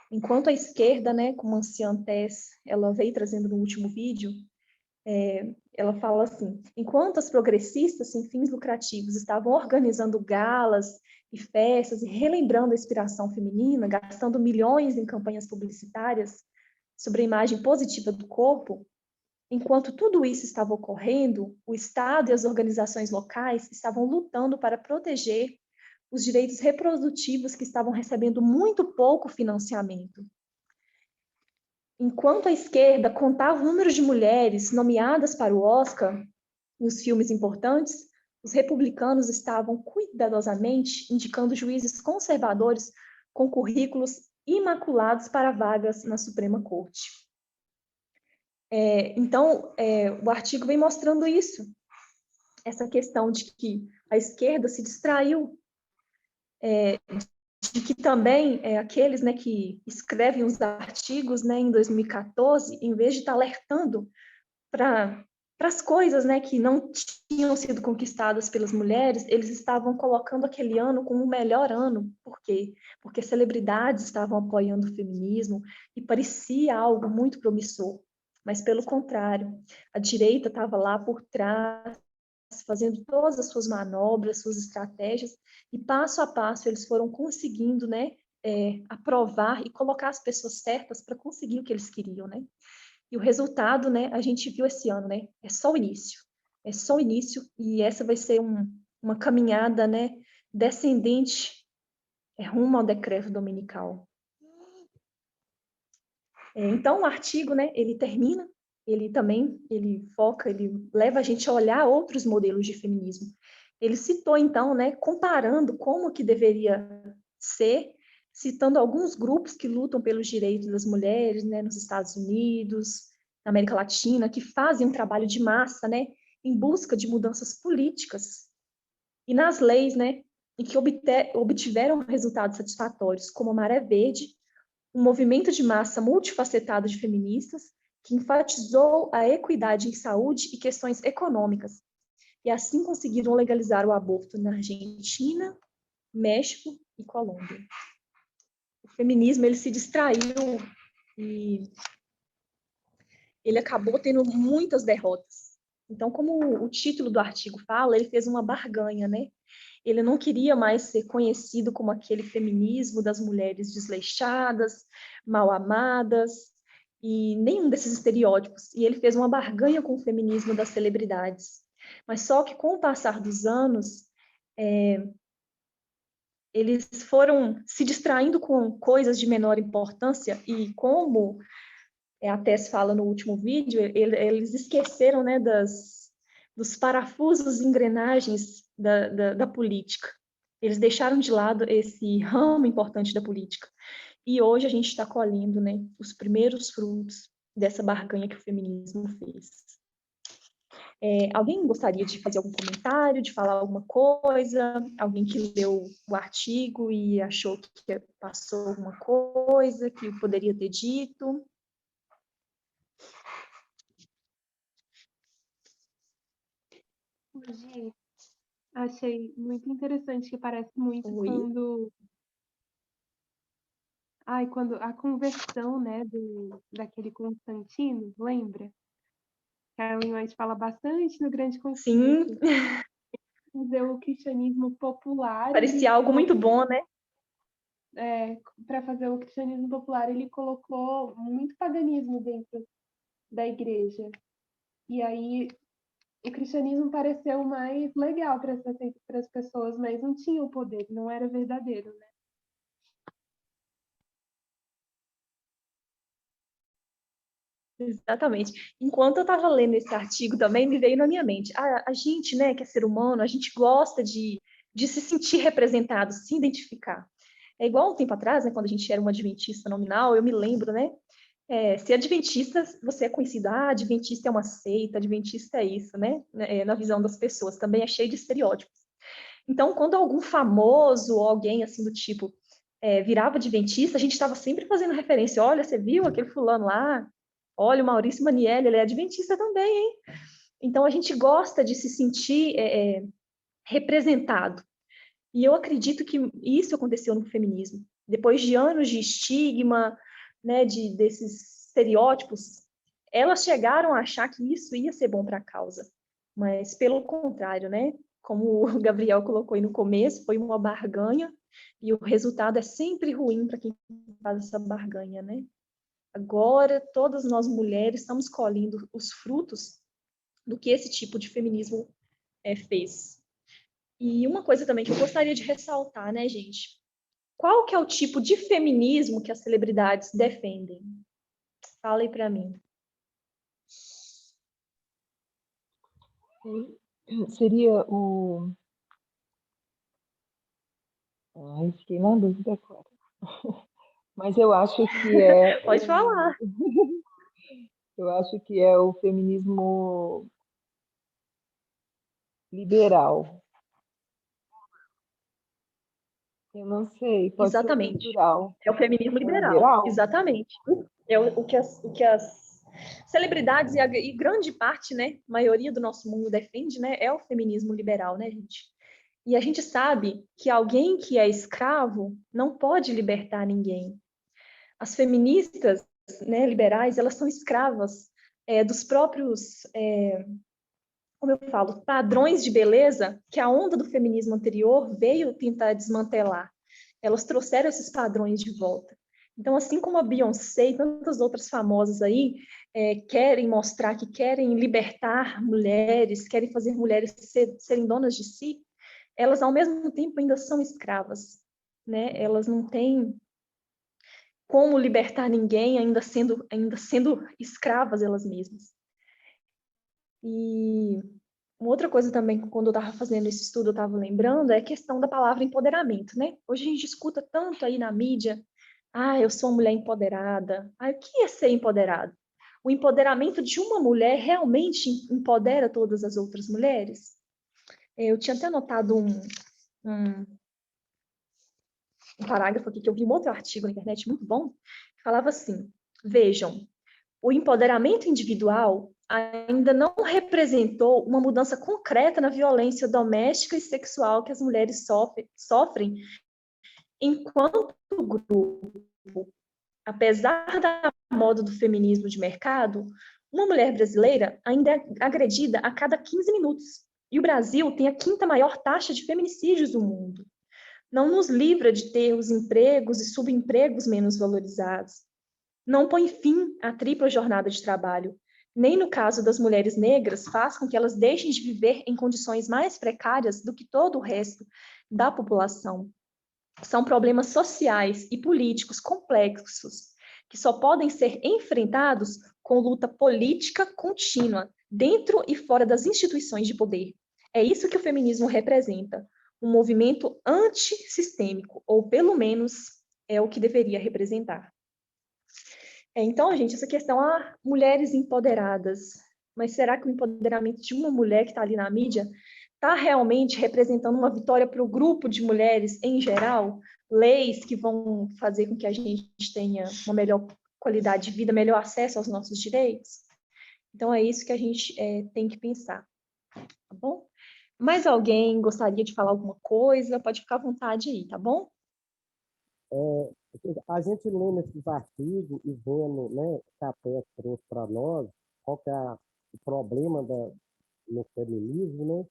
Enquanto a esquerda, né, como a Anciã Tess, ela veio trazendo no último vídeo, ela fala assim, enquanto as progressistas sem fins lucrativos estavam organizando galas e festas e relembrando a inspiração feminina, gastando milhões em campanhas publicitárias sobre a imagem positiva do corpo, enquanto tudo isso estava ocorrendo, o Estado e as organizações locais estavam lutando para proteger os direitos reprodutivos que estavam recebendo muito pouco financiamento. Enquanto a esquerda contava o número de mulheres nomeadas para o Oscar nos filmes importantes, os republicanos estavam cuidadosamente indicando juízes conservadores com currículos imaculados para vagas na Suprema Corte. Então, o artigo vem mostrando isso, essa questão de que a esquerda se distraiu, de que também aqueles, né, que escrevem os artigos, né, em 2014, em vez de estar alertando para as coisas, né, que não tinham sido conquistadas pelas mulheres, eles estavam colocando aquele ano como o melhor ano. Por quê? Porque celebridades estavam apoiando o feminismo e parecia algo muito promissor. Mas, pelo contrário, a direita estava lá por trás, fazendo todas as suas manobras, suas estratégias, e passo a passo eles foram conseguindo, né, aprovar e colocar as pessoas certas para conseguir o que eles queriam, né? E o resultado, né, a gente viu esse ano, né? É só o início. É só o início, e essa vai ser uma caminhada, né, descendente rumo ao decreto dominical. Então, o artigo, né, ele termina, ele foca, ele leva a gente a olhar outros modelos de feminismo. Ele citou, então, né, comparando como que deveria ser citando alguns grupos que lutam pelos direitos das mulheres, né, nos Estados Unidos, na América Latina, que fazem um trabalho de massa, né, em busca de mudanças políticas e nas leis, né, e que obtiveram resultados satisfatórios, como a Maré Verde, um movimento de massa multifacetado de feministas que enfatizou a equidade em saúde e questões econômicas, e assim conseguiram legalizar o aborto na Argentina, México e Colômbia. O feminismo, ele se distraiu e ele acabou tendo muitas derrotas. Então, como o título do artigo fala, ele fez uma barganha, né? Ele não queria mais ser conhecido como aquele feminismo das mulheres desleixadas, mal amadas, e nenhum desses estereótipos. E ele fez uma barganha com o feminismo das celebridades. Mas só que com o passar dos anos, eles foram se distraindo com coisas de menor importância e como a Tess fala no último vídeo, eles esqueceram, né, dos parafusos e engrenagens da política. Eles deixaram de lado esse ramo importante da política. E hoje a gente está colhendo, né, os primeiros frutos dessa barganha que o feminismo fez. Alguém gostaria de fazer algum comentário, de falar alguma coisa? Alguém que leu o artigo e achou que passou alguma coisa que eu poderia ter dito? Gi, achei muito interessante, que parece muito Oi? quando a conversão, né, daquele Constantino, lembra? Carolyn White fala bastante no Grande Sim, Conflito. Fazer o cristianismo popular, parecia algo muito bom, né? para fazer o cristianismo popular, ele colocou muito paganismo dentro da igreja. E aí o cristianismo pareceu mais legal para as pessoas, mas não tinha o poder, não era verdadeiro, né? Exatamente. Enquanto eu estava lendo esse artigo também, me veio na minha mente. A gente, né, que é ser humano, a gente gosta de se sentir representado, se identificar. É igual um tempo atrás, né, quando a gente era uma adventista nominal, eu me lembro, né? Ser adventista, você é conhecido, adventista é uma seita, adventista é isso, né? Na visão das pessoas, também é cheio de estereótipos. Então, quando algum famoso ou alguém assim do tipo virava adventista, a gente estava sempre fazendo referência. Olha, você viu aquele fulano lá? Olha, o Maurício Manielli, ele é adventista também, hein? Então, a gente gosta de se sentir representado. E eu acredito que isso aconteceu no feminismo. Depois de anos de estigma, né, desses estereótipos, elas chegaram a achar que isso ia ser bom para a causa. Mas, pelo contrário, né? Como o Gabriel colocou aí no começo, foi uma barganha, e o resultado é sempre ruim para quem faz essa barganha, né? Agora, todas nós mulheres estamos colhendo os frutos do que esse tipo de feminismo fez. E uma coisa também que eu gostaria de ressaltar, né, gente? Qual que é o tipo de feminismo que as celebridades defendem? Fala aí para mim. Seria o... Ai, fiquei na dúvida agora. Mas eu acho que é Pode falar. eu acho que é o feminismo liberal. Eu não sei, pode ser Exatamente. cultural. É o feminismo É liberal. liberal? Exatamente. É o que as celebridades e grande parte, né, maioria do nosso mundo defende, né, é o feminismo liberal, né, gente? E a gente sabe que alguém que é escravo não pode libertar ninguém. As feministas, né, liberais, elas são escravas dos próprios, como eu falo, padrões de beleza que a onda do feminismo anterior veio tentar desmantelar. Elas trouxeram esses padrões de volta. Então, assim como a Beyoncé e tantas outras famosas aí querem mostrar que querem libertar mulheres, querem fazer mulheres serem donas de si, elas, ao mesmo tempo, ainda são escravas, né? Elas não têm como libertar ninguém ainda sendo escravas elas mesmas. E uma outra coisa também, quando eu estava fazendo esse estudo, eu estava lembrando, é a questão da palavra empoderamento, né? Hoje a gente escuta tanto aí na mídia, eu sou uma mulher empoderada. O que é ser empoderado? O empoderamento de uma mulher realmente empodera todas as outras mulheres? Eu tinha até anotado um parágrafo aqui, que eu vi um outro artigo na internet muito bom, que falava assim, vejam, o empoderamento individual ainda não representou uma mudança concreta na violência doméstica e sexual que as mulheres sofrem enquanto grupo. Apesar da moda do feminismo de mercado, uma mulher brasileira ainda é agredida a cada 15 minutos. E o Brasil tem a 5ª maior taxa de feminicídios do mundo. Não nos livra de ter os empregos e subempregos menos valorizados. Não põe fim à tripla jornada de trabalho. Nem no caso das mulheres negras, faz com que elas deixem de viver em condições mais precárias do que todo o resto da população. São problemas sociais e políticos complexos que só podem ser enfrentados com luta política contínua, dentro e fora das instituições de poder. É isso que o feminismo representa, um movimento antissistêmico, ou pelo menos é o que deveria representar. Então, gente, essa questão, mulheres empoderadas, mas será que o empoderamento de uma mulher que está ali na mídia está realmente representando uma vitória para o grupo de mulheres em geral? Leis que vão fazer com que a gente tenha uma melhor qualidade de vida, melhor acesso aos nossos direitos? Então, é isso que a gente tem que pensar, tá bom? Mais alguém gostaria de falar alguma coisa? Pode ficar à vontade aí, tá bom? A gente lendo esses artigos e vendo, né, que a Tess trouxe para nós, qual que é o problema no feminismo, né?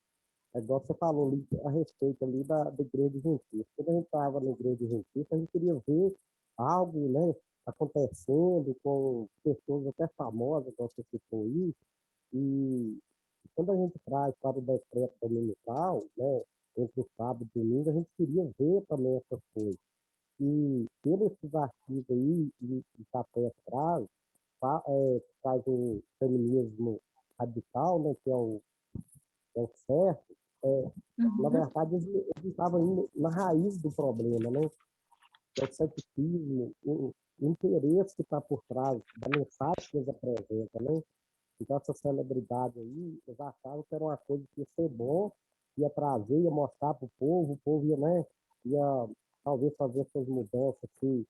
É igual você falou ali, a respeito ali da igreja adventista. Quando a gente estava na igreja adventista, a gente queria ver algo, né, acontecendo com pessoas até famosas, como você citou aí, e quando a gente traz para o decreto dominical, né, entre o sábado e o domingo, a gente queria ver também essas coisas. E pelos esses artigos aí, e Café traz o feminismo radical, né, que é o certo, na verdade, eles estavam indo na raiz do problema, né? Que é o ceticismo, o interesse que está por trás da mensagem que eles apresentam, né? Então, essa celebridade aí, eles achavam que era uma coisa que ia ser bom, ia trazer, ia mostrar para o povo ia, né? Ia talvez fazer essas mudanças assim,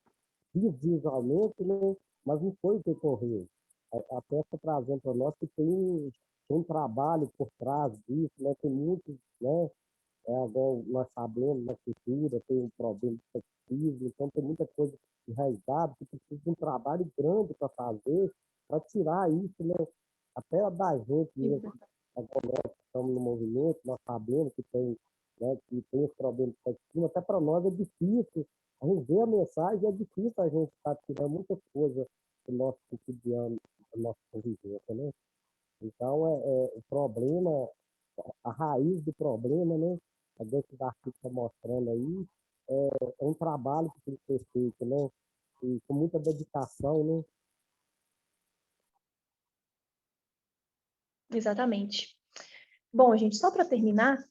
visualmente, né? Mas não foi o que ocorreu. A peça está trazendo para nós que tem um trabalho por trás disso, né? Tem muitos, né? Agora nós sabemos na cultura, tem um problema de sexismo, então tem muita coisa enraizada que precisa de um trabalho grande para fazer, para tirar isso, né? Até da gente mesmo, agora nós estamos no movimento, nós sabemos que tem, né, que tem esse problema de sexismo, até para nós é difícil, a gente vê a mensagem, é difícil a gente estar tirando muitas coisas do nosso cotidiano, da nossa convivência, né? Então, o problema, a raiz do problema, né? Desses artigos que está mostrando aí, é um trabalho que tem que ser feito, né? E com muita dedicação, né? Exatamente. Bom, gente, só para terminar,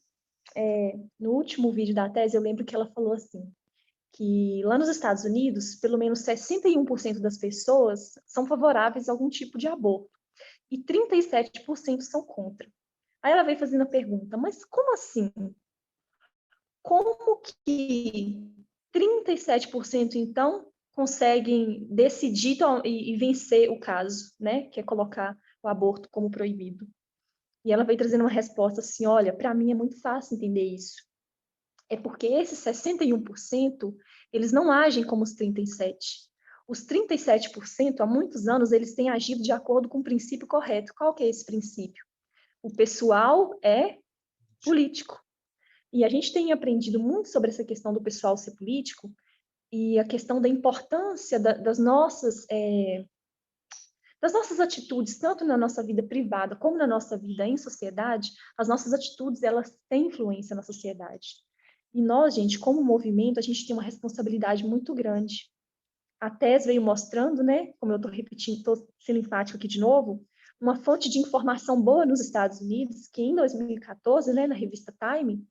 no último vídeo da tese, eu lembro que ela falou assim, que lá nos Estados Unidos, pelo menos 61% das pessoas são favoráveis a algum tipo de aborto e 37% são contra. Aí ela veio fazendo a pergunta, mas como assim? Como que 37% então conseguem decidir e vencer o caso, né? Que é colocar o aborto como proibido? E ela veio trazendo uma resposta assim, olha, para mim é muito fácil entender isso. É porque esses 61%, eles não agem como os 37%. Os 37%, há muitos anos, eles têm agido de acordo com o princípio correto. Qual que é esse princípio? O pessoal é político. E a gente tem aprendido muito sobre essa questão do pessoal ser político e a questão da importância das nossas atitudes, tanto na nossa vida privada como na nossa vida em sociedade. As nossas atitudes, elas têm influência na sociedade. E nós, gente, como movimento, a gente tem uma responsabilidade muito grande. A tese veio mostrando, né, como eu estou repetindo, estou sendo enfática aqui de novo, uma fonte de informação boa nos Estados Unidos, que em 2014, né, na revista Time,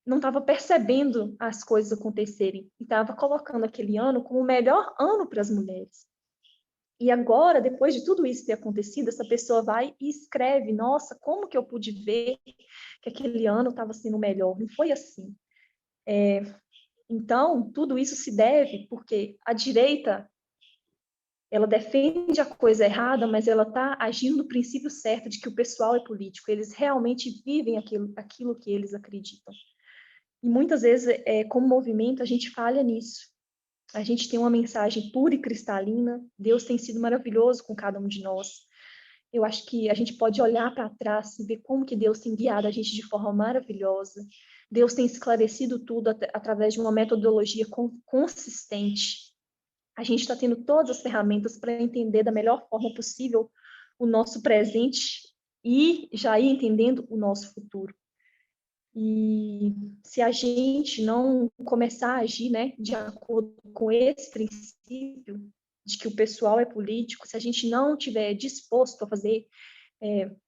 não estava percebendo as coisas acontecerem e estava colocando aquele ano como o melhor ano para as mulheres. E agora, depois de tudo isso ter acontecido, essa pessoa vai e escreve: nossa, como que eu pude ver que aquele ano estava sendo melhor? Não foi assim. Então, tudo isso se deve porque a direita, ela defende a coisa errada, mas ela está agindo no princípio certo de que o pessoal é político, eles realmente vivem aquilo que eles acreditam. E muitas vezes, como movimento, a gente falha nisso. A gente tem uma mensagem pura e cristalina, Deus tem sido maravilhoso com cada um de nós. Eu acho que a gente pode olhar para trás e ver como que Deus tem guiado a gente de forma maravilhosa. Deus tem esclarecido tudo através de uma metodologia consistente. A gente está tendo todas as ferramentas para entender da melhor forma possível o nosso presente e já ir entendendo o nosso futuro. E se a gente não começar a agir, né, de acordo com esse princípio de que o pessoal é político, se a gente não estiver disposto a fazer,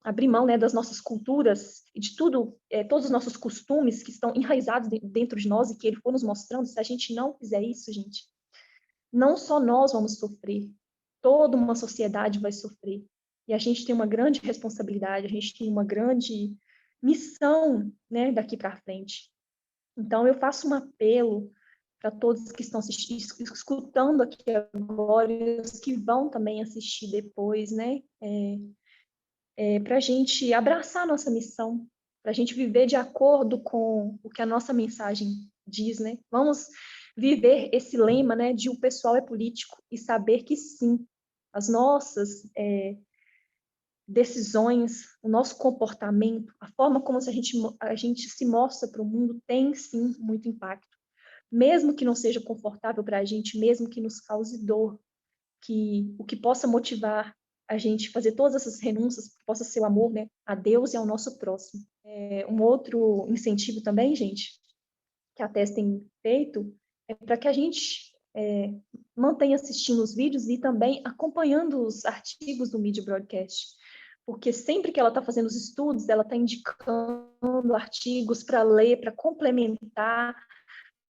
abrir mão, né, das nossas culturas e de tudo, todos os nossos costumes que estão enraizados dentro de nós e que ele for nos mostrando, se a gente não fizer isso, gente, não só nós vamos sofrer, toda uma sociedade vai sofrer. E a gente tem uma grande responsabilidade, a gente tem uma grande missão, né, daqui para frente. Então, eu faço um apelo para todos que estão escutando aqui agora e os que vão também assistir depois, né, para a gente abraçar a nossa missão, para a gente viver de acordo com o que a nossa mensagem diz, né? Vamos viver esse lema, né, de o pessoal é político e saber que sim, as nossas decisões, o nosso comportamento, a forma como a gente se mostra para o mundo tem sim muito impacto. Mesmo que não seja confortável para a gente, mesmo que nos cause dor, que o que possa motivar a gente fazer todas essas renúncias possa ser o amor, né, a Deus e ao nosso próximo. Um outro incentivo também, gente, que a TES tem feito, é para que a gente mantenha assistindo os vídeos e também acompanhando os artigos do Media Broadcast, porque sempre que ela está fazendo os estudos, ela está indicando artigos para ler, para complementar,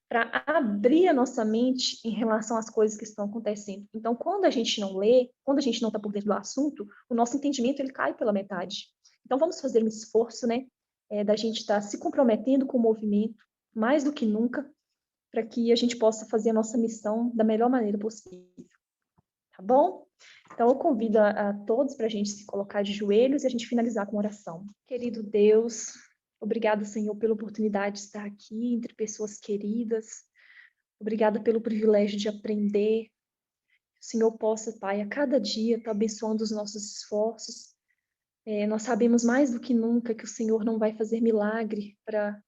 para abrir a nossa mente em relação às coisas que estão acontecendo. Então, quando a gente não lê, quando a gente não está por dentro do assunto, o nosso entendimento ele cai pela metade. Então, vamos fazer um esforço, né, da gente estar se comprometendo com o movimento, mais do que nunca, para que a gente possa fazer a nossa missão da melhor maneira possível. Tá bom? Então, eu convido a todos para a gente se colocar de joelhos e a gente finalizar com oração. Querido Deus, obrigada, Senhor, pela oportunidade de estar aqui entre pessoas queridas. Obrigada pelo privilégio de aprender. Que o Senhor possa, Pai, a cada dia estar abençoando os nossos esforços. Nós sabemos mais do que nunca que o Senhor não vai fazer milagre para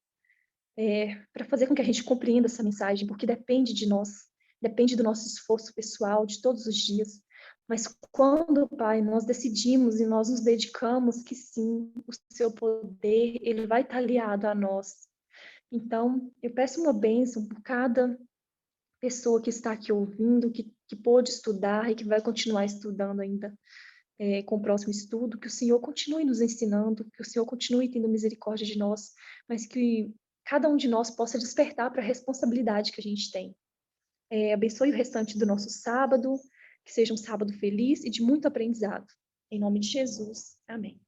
fazer com que a gente compreenda essa mensagem, porque depende de nós, depende do nosso esforço pessoal de todos os dias. Mas quando, Pai, nós decidimos e nós nos dedicamos, que sim, o seu poder, ele vai estar aliado a nós. Então, eu peço uma bênção por cada pessoa que está aqui ouvindo, que pôde estudar e que vai continuar estudando ainda com o próximo estudo, que o Senhor continue nos ensinando, que o Senhor continue tendo misericórdia de nós, mas que cada um de nós possa despertar para a responsabilidade que a gente tem. Abençoe o restante do nosso sábado, que seja um sábado feliz e de muito aprendizado. Em nome de Jesus. Amém.